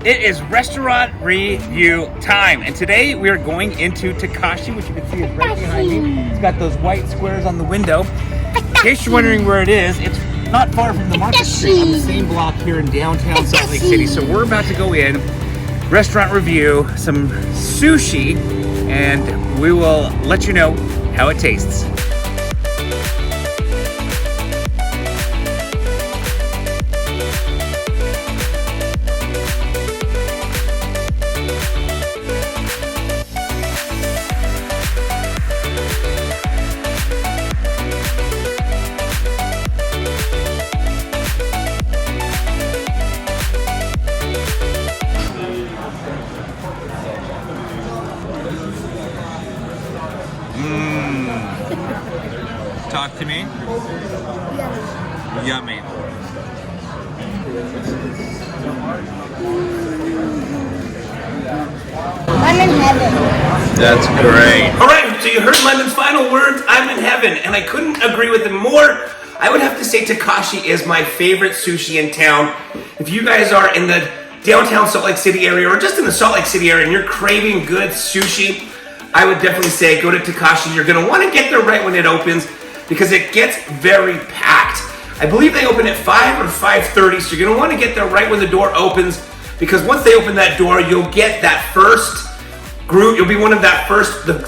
It is restaurant review time, and today we are going into Takashi, which you can see is right behind me. It's got those white squares on the window. In case you're wondering where it is, it's not far from the Market Street on the same block here in downtown Salt Lake City. So we're about to go in, restaurant review, some sushi, and we will let you know how it tastes. Talk to me. Yummy. I'm in heaven. That's great. All right, so you heard Lemon's final words. I'm in heaven, and I couldn't agree with him more. I would have to say Takashi is my favorite sushi in town. If you guys are in the downtown Salt Lake City area or just in the Salt Lake City area and you're craving good sushi, I would definitely say go to Takashi. You're gonna wanna get there right when it opens because it gets very packed. I believe they open at 5 or 5:30, so you're gonna wanna get there right when the door opens because once they open that door, you'll get that first group. You'll be one of the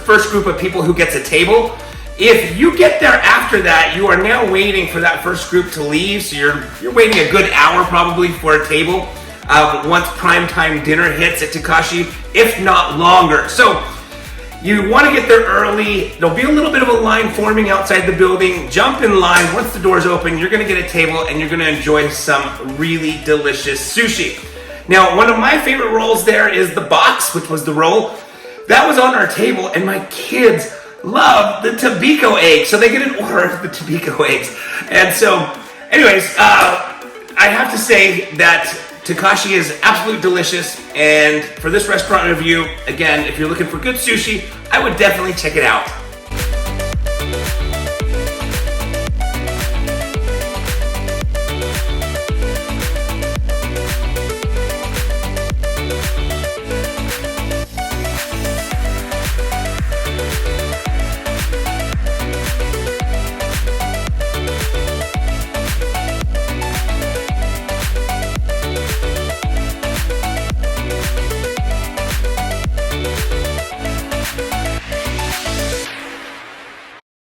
first group of people who gets a table. If you get there after that, you are now waiting for that first group to leave, so you're waiting a good hour probably for a table once primetime dinner hits at Takashi, if not longer. So you want to get there early. There'll be a little bit of a line forming outside the building. Jump in line. Once the doors open, you're going to get a table and you're going to enjoy some really delicious sushi. Now, one of my favorite rolls there is the box, which was the roll. That was on our table, and my kids love the Tobiko egg, so they get an order of the Tobiko eggs. And so, anyways, I have to say that Takashi is absolutely delicious, and for this restaurant review, again, if you're looking for good sushi, I would definitely check it out.